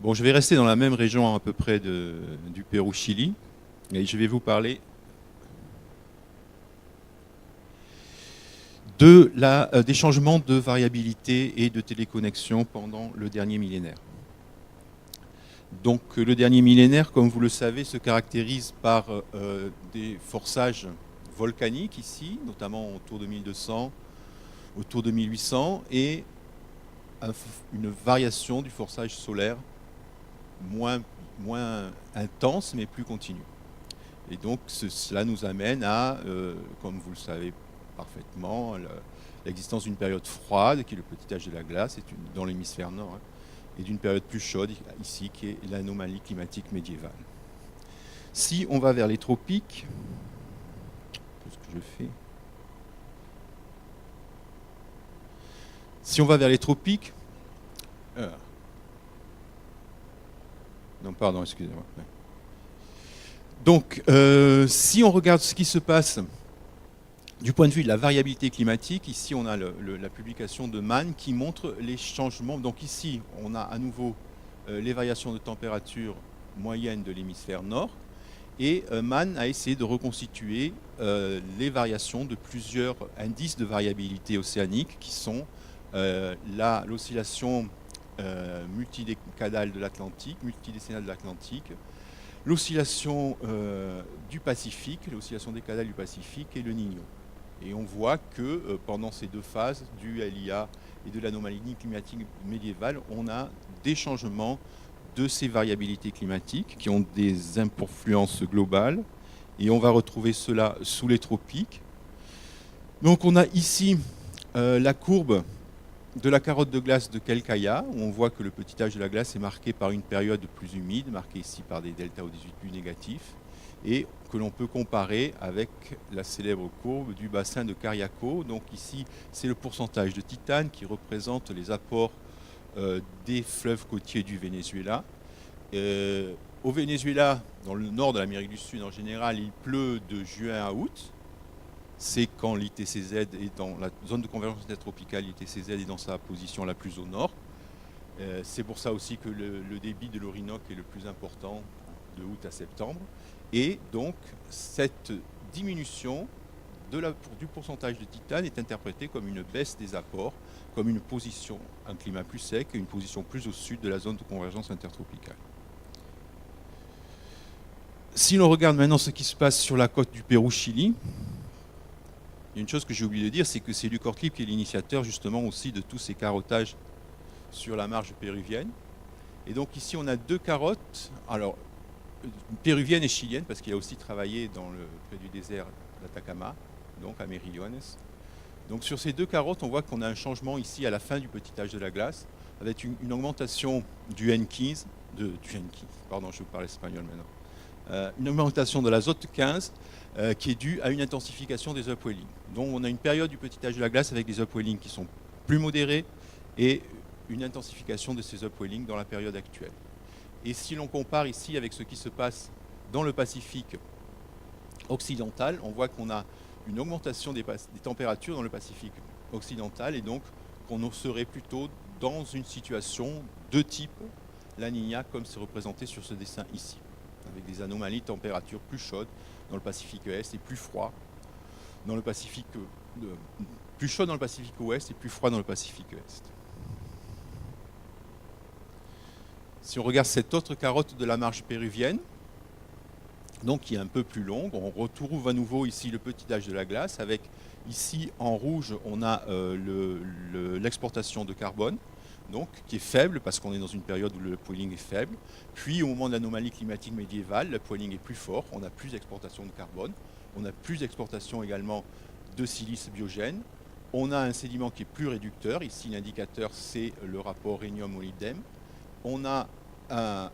Bon, je vais rester dans la même région à peu près du Pérou-Chili, et je vais vous parler des changements de variabilité et de téléconnexion pendant le dernier millénaire. Donc le dernier millénaire, comme vous le savez, se caractérise par des forçages volcaniques ici, notamment autour de 1200, autour de 1800, et une variation du forçage solaire moins intense mais plus continue. Et donc cela nous amène à, comme vous le savez parfaitement, l'existence d'une période froide, qui est le petit âge de la glace, dans l'hémisphère nord, hein, et d'une période plus chaude, ici, qui est l'anomalie climatique médiévale. Si on va vers les tropiques, qu'est-ce que je fais ? Si on va vers les tropiques, non, pardon, excusez-moi. Donc, si on regarde ce qui se passe du point de vue de la variabilité climatique, ici on a la publication de Mann qui montre les changements. Donc ici, on a à nouveau les variations de température moyenne de l'hémisphère nord. Et Mann a essayé de reconstituer les variations de plusieurs indices de variabilité océanique qui sont l'oscillation multidécadale de l'Atlantique, multidécennale de l'Atlantique, l'oscillation du Pacifique, l'oscillation décadale du Pacifique et le Niño. Et on voit que pendant ces deux phases du LIA et de l'anomalie climatique médiévale, on a des changements de ces variabilités climatiques qui ont des influences globales. Et on va retrouver cela sous les tropiques. Donc on a ici la courbe de la carotte de glace de Quelcaya, où on voit que le petit âge de la glace est marqué par une période plus humide, marquée ici par des deltas O18 négatifs, et que l'on peut comparer avec la célèbre courbe du bassin de Cariaco. Donc ici, c'est le pourcentage de titane qui représente les apports des fleuves côtiers du Venezuela. Au Venezuela, dans le nord de l'Amérique du Sud en général, il pleut de juin à août. C'est quand l'ITCZ est dans la zone de convergence intertropicale, l'ITCZ est dans sa position la plus au nord. C'est pour ça aussi que le débit de l'Orinoque est le plus important de août à septembre. Et donc, cette diminution du pourcentage de titane est interprétée comme une baisse des apports, comme une position, un climat plus sec et une position plus au sud de la zone de convergence intertropicale. Si l'on regarde maintenant ce qui se passe sur la côte du Pérou-Chili, il y a une chose que j'ai oublié de dire, c'est que c'est Luc Ortlieb qui est l'initiateur justement aussi de tous ces carottages sur la marge péruvienne. Et donc ici on a deux carottes, alors péruvienne et chilienne, parce qu'il a aussi travaillé près du désert d'Atacama, donc à Mejillones. Donc sur ces deux carottes, on voit qu'on a un changement ici à la fin du petit âge de la glace, avec une augmentation du N15, pardon, je vous parle espagnol maintenant, une augmentation de l'azote 15 qui est due à une intensification des upwellings. Donc on a une période du petit âge de la glace avec des upwellings qui sont plus modérés et une intensification de ces upwellings dans la période actuelle. Et si l'on compare ici avec ce qui se passe dans le Pacifique occidental, on voit qu'on a une augmentation des températures dans le Pacifique occidental et donc qu'on serait plutôt dans une situation de type La Niña comme c'est représenté sur ce dessin ici, avec des anomalies de température plus chaudes dans le Pacifique Est et plus froid dans le Pacifique plus chaud dans le Pacifique Ouest et plus froid dans le Pacifique Est. Si on regarde cette autre carotte de la marge péruvienne, donc qui est un peu plus longue, on retrouve à nouveau ici le petit âge de la glace, avec ici en rouge, on a l'exportation de carbone, donc qui est faible parce qu'on est dans une période où le pooling est faible. Puis au moment de l'anomalie climatique médiévale, le pooling est plus fort, on a plus d'exportation de carbone, on a plus d'exportation également de silice biogène. On a un sédiment qui est plus réducteur, ici l'indicateur c'est le rapport rhénium-molybdène. On a un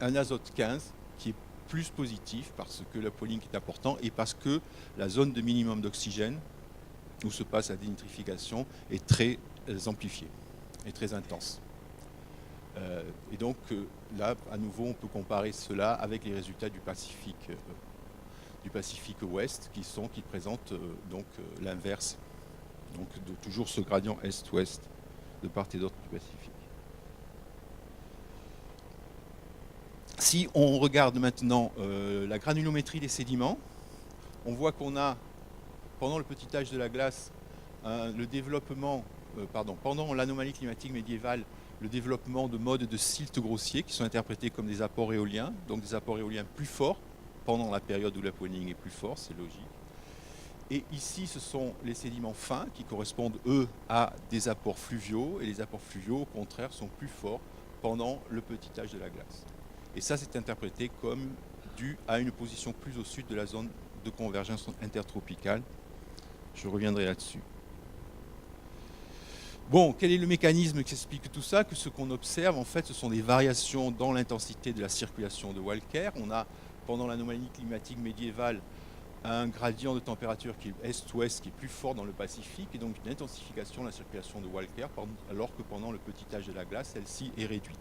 azote 15 qui est plus positif parce que le pooling est important et parce que la zone de minimum d'oxygène où se passe la dénitrification est très amplifiée et très intense. Et donc là, à nouveau, on peut comparer cela avec les résultats du Pacifique Ouest qui présentent donc l'inverse, donc toujours ce gradient Est-Ouest de part et d'autre du Pacifique. Si on regarde maintenant la granulométrie des sédiments, on voit qu'on a, pendant le petit âge de la glace, le développement, pendant l'anomalie climatique médiévale, le développement de modes de siltes grossiers qui sont interprétés comme des apports éoliens, donc des apports éoliens plus forts pendant la période où l'upwelling est plus fort, c'est logique. Et ici, ce sont les sédiments fins qui correspondent, eux, à des apports fluviaux, et les apports fluviaux, au contraire, sont plus forts pendant le petit âge de la glace. Et ça, c'est interprété comme dû à une position plus au sud de la zone de convergence intertropicale. Je reviendrai là-dessus. Bon, quel est le mécanisme qui explique tout ça? Que ce qu'on observe, en fait, ce sont des variations dans l'intensité de la circulation de Walker. On a, pendant l'anomalie climatique médiévale, un gradient de température qui est est-ouest qui est plus fort dans le Pacifique, et donc une intensification de la circulation de Walker, alors que pendant le petit âge de la glace, celle-ci est réduite.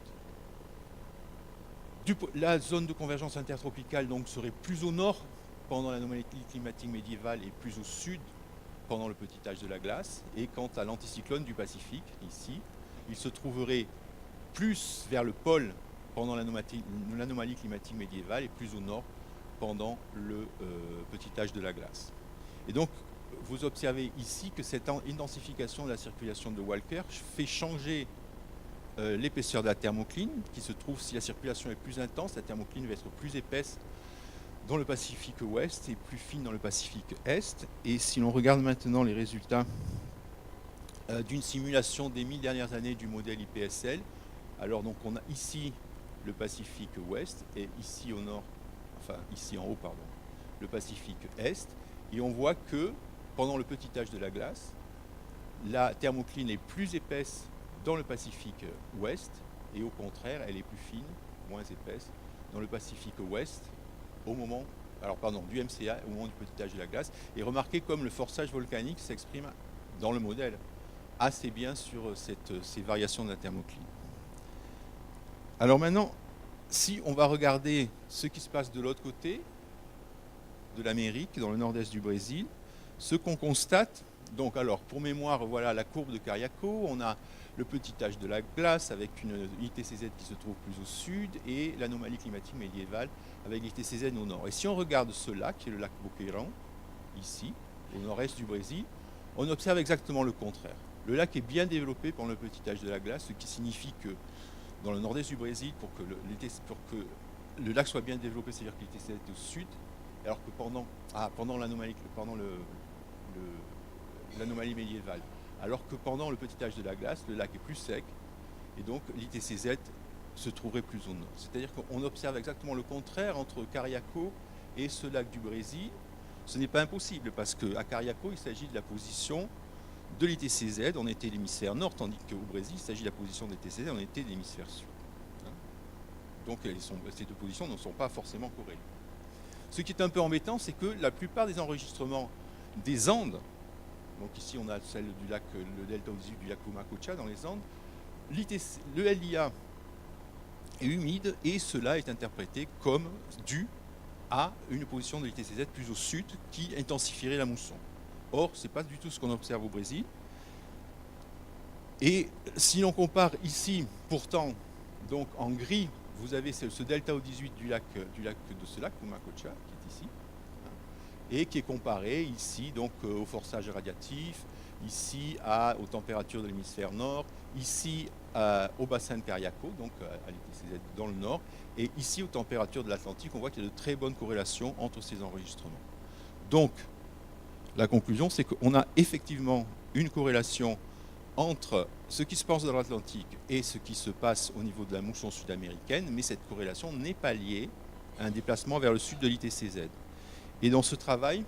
La zone de convergence intertropicale donc, serait plus au nord pendant l'anomalie climatique médiévale et plus au sud pendant le petit âge de la glace. Et quant à l'anticyclone du Pacifique, ici, il se trouverait plus vers le pôle pendant l'anomalie climatique médiévale et plus au nord pendant le petit âge de la glace. Et donc, vous observez ici que cette intensification de la circulation de Walker fait changer l'épaisseur de la thermocline, qui se trouve, si la circulation est plus intense, la thermocline va être plus épaisse dans le Pacifique ouest et plus fine dans le Pacifique est. Et si l'on regarde maintenant les résultats d'une simulation des 1000 dernières années du modèle IPSL, alors donc on a ici le Pacifique ouest et ici au nord, enfin ici en haut, pardon, le Pacifique est, et on voit que pendant le petit âge de la glace, la thermocline est plus épaisse dans le Pacifique ouest, et au contraire, elle est plus fine, moins épaisse, dans le Pacifique ouest, au moment, du MCA, au moment du petit âge de la glace. Et remarquez comme le forçage volcanique s'exprime dans le modèle assez bien sur ces variations de la thermocline. Alors maintenant, si on va regarder ce qui se passe de l'autre côté de l'Amérique, dans le nord-est du Brésil, ce qu'on constate, donc alors pour mémoire, voilà la courbe de Cariaco, on a le petit âge de la glace avec une ITCZ qui se trouve plus au sud et l'anomalie climatique médiévale avec l'ITCZ au nord. Et si on regarde ce lac, qui est le lac Boqueirão, ici, au nord-est du Brésil, on observe exactement le contraire. Le lac est bien développé pendant le petit âge de la glace, ce qui signifie que dans le nord-est du Brésil, pour que le lac soit bien développé, c'est-à-dire que l'ITCZ est au sud, alors que pendant l'anomalie médiévale, alors que pendant le petit âge de la glace, le lac est plus sec, et donc l'ITCZ se trouverait plus au nord. C'est-à-dire qu'on observe exactement le contraire entre Cariaco et ce lac du Brésil. Ce n'est pas impossible, parce qu'à Cariaco, il s'agit de la position de l'ITCZ, on était l'hémisphère nord, tandis qu'au Brésil, il s'agit de la position de l'ITCZ, on était l'hémisphère sud. Donc ces deux positions ne sont pas forcément corrélées. Ce qui est un peu embêtant, c'est que la plupart des enregistrements des Andes, donc ici on a celle du lac, le delta du lac Pumacocha dans les Andes, le LIA est humide et cela est interprété comme dû à une position de l'ITCZ plus au sud qui intensifierait la mousson. Or, ce n'est pas du tout ce qu'on observe au Brésil. Et si l'on compare ici, pourtant, donc en gris, vous avez ce delta O18 de ce lac, Pumacocha, qui est ici, et qui est comparé ici donc au forçage radiatif, ici aux températures de l'hémisphère nord, ici au bassin de Cariaco, donc à l'ITCZ dans le nord, et ici aux températures de l'Atlantique. On voit qu'il y a de très bonnes corrélations entre ces enregistrements. Donc, la conclusion, c'est qu'on a effectivement une corrélation entre ce qui se passe dans l'Atlantique et ce qui se passe au niveau de la mousson sud-américaine, mais cette corrélation n'est pas liée à un déplacement vers le sud de l'ITCZ. Et dans ce travail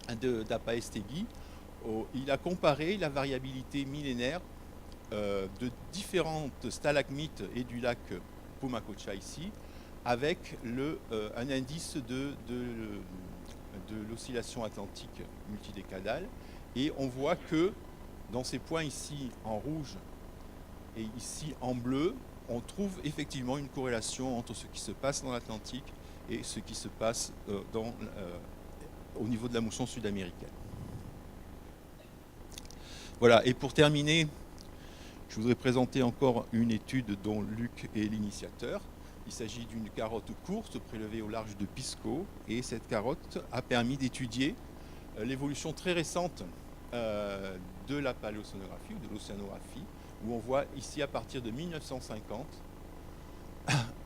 d'Apaestegui, il a comparé la variabilité millénaire de différentes stalagmites et du lac Pumacocha ici, avec un indice de l'oscillation atlantique multidécadale. Et on voit que dans ces points ici en rouge et ici en bleu, on trouve effectivement une corrélation entre ce qui se passe dans l'Atlantique et ce qui se passe au niveau de la mousson sud-américaine. Voilà, et pour terminer, je voudrais présenter encore une étude dont Luc est l'initiateur. Il s'agit d'une carotte courte prélevée au large de Pisco, et cette carotte a permis d'étudier l'évolution très récente de la paléosonographie ou de l'océanographie, où on voit ici à partir de 1950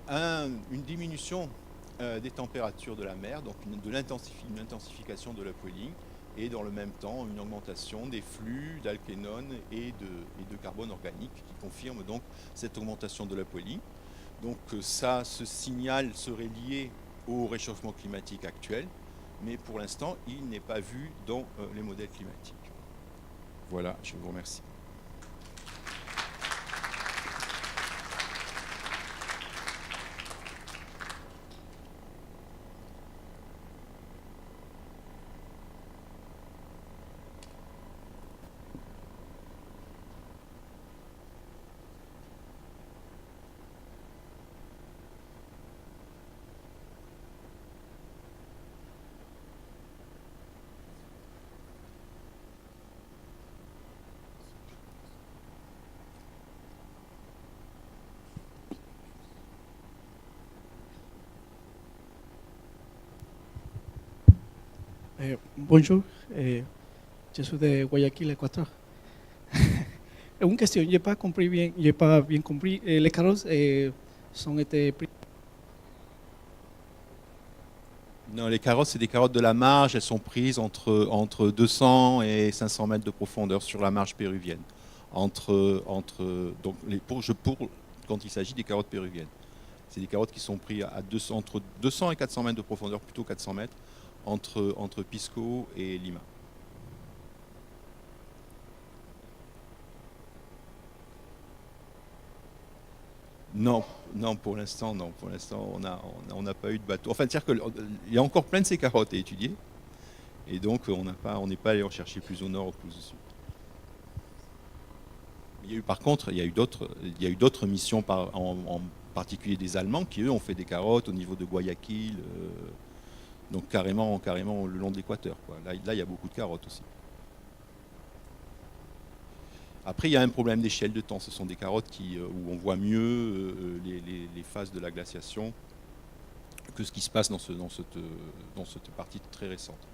une diminution des températures de la mer, donc une intensification de l'upwelling, et dans le même temps une augmentation des flux d'alkénone et de carbone organique qui confirme donc cette augmentation de l'upwelling. Donc ça, ce signal serait lié au réchauffement climatique actuel, mais pour l'instant il n'est pas vu dans les modèles climatiques. Voilà, je vous remercie. Bonjour, je suis de Guayaquil, Équateur. Une question, je n'ai pas compris bien, compris. Les carottes sont été prises. Non, les carottes, c'est des carottes de la marge. Elles sont prises entre 200 et 500 mètres de profondeur sur la marge péruvienne. Quand il s'agit des carottes péruviennes. C'est des carottes qui sont prises entre 200 et 400 mètres de profondeur, plutôt 400 mètres, entre Pisco et Lima. Non, non, pour l'instant, non. Pour l'instant, on n'a pas eu de bateau. Enfin, c'est-à-dire qu'il y a encore plein de ces carottes à étudier. Et donc, on n'est pas allé en chercher plus au nord ou plus au sud. Par contre, il y a eu d'autres missions, en particulier des Allemands, qui eux ont fait des carottes au niveau de Guayaquil, donc carrément le long de l'équateur. Là, il y a beaucoup de carottes aussi. Après, il y a un problème d'échelle de temps. Ce sont des carottes où on voit mieux les phases de la glaciation que ce qui se passe dans cette partie très récente.